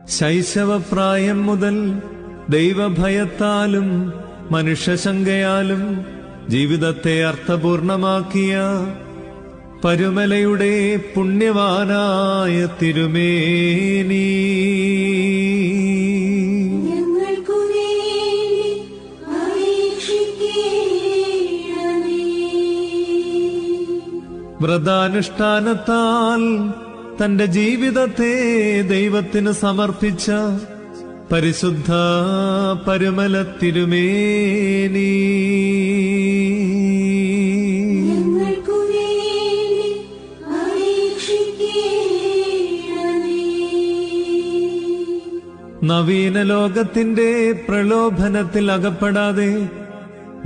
ശൈശവപ്രായം മുതൽ ദൈവഭയത്താലും മനുഷ്യശങ്കയാലും ജീവിതത്തെ അർത്ഥപൂർണമാക്കിയ പരുമലയുടെ പുണ്യവാനായ തിരുമേനി, വ്രതാനുഷ്ഠാനത്താൽ തന്റെ ജീവിതത്തെ ദൈവത്തിന് സമർപ്പിച്ച പരിശുദ്ധ പരുമല തിരുമേനി, നവീന ലോകത്തിന്റെ പ്രലോഭനത്തിൽ അകപ്പെടാതെ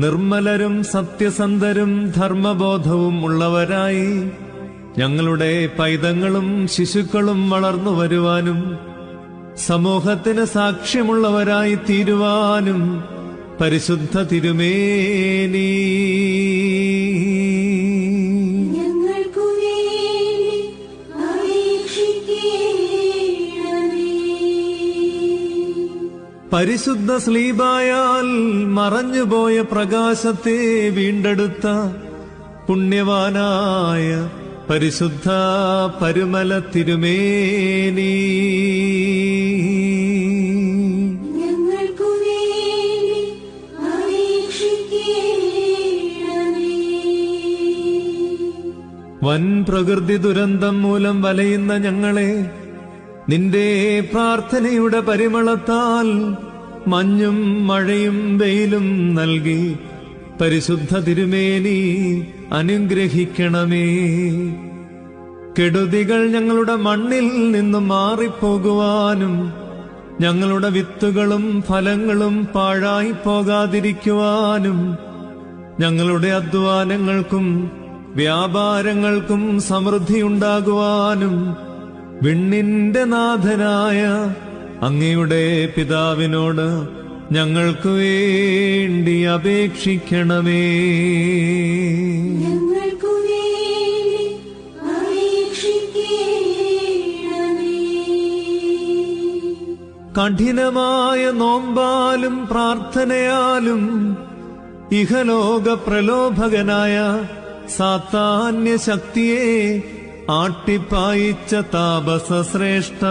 നിർമ്മലരും സത്യസന്ധരും ധർമ്മബോധവും ഉള്ളവരായി ഞങ്ങളുടെ പൈതങ്ങളും ശിശുക്കളും വളർന്നു വരുവാനും സമൂഹത്തിന് സാക്ഷ്യമുള്ളവരായി തീരുവാനും പരിശുദ്ധ തിരുമേനി, പരിശുദ്ധ സ്ലീബായാൽ മറഞ്ഞുപോയ പ്രകാശത്തെ വീണ്ടെടുത്ത പുണ്യവാനായ പരിശുദ്ധ പരുമല തിരുമേനി, വൻ പ്രകൃതി ദുരന്തം മൂലം വലയുന്ന ഞങ്ങളെ നിന്റെ പ്രാർത്ഥനയുടെ പരിമളത്താൽ മഞ്ഞും മഴയും വെയിലും നൽകി പരിശുദ്ധ തിരുമേനി അനുഗ്രഹിക്കണമേ. കെടുതികൾ ഞങ്ങളുടെ മണ്ണിൽ നിന്നും മാറിപ്പോകുവാനും ഞങ്ങളുടെ വിത്തുകളും ഫലങ്ങളും പാഴായി പോകാതിരിക്കുവാനും ഞങ്ങളുടെ അധ്വാനങ്ങൾക്കും വ്യാപാരങ്ങൾക്കും സമൃദ്ധിയുണ്ടാകുവാനും വിണ്ണിന്റെ നാഥനായ അങ്ങയുടെ പിതാവിനോട് ഞങ്ങൾക്ക് വേണ്ടി അപേക്ഷിക്കണമേ. കഠിനമായ നോമ്പാലും പ്രാർത്ഥനയാലും ഇഹലോക പ്രലോഭകനായ സാത്താന്യ ശക്തിയെ ആട്ടിപ്പായിച്ച താപസശ്രേഷ്ഠ,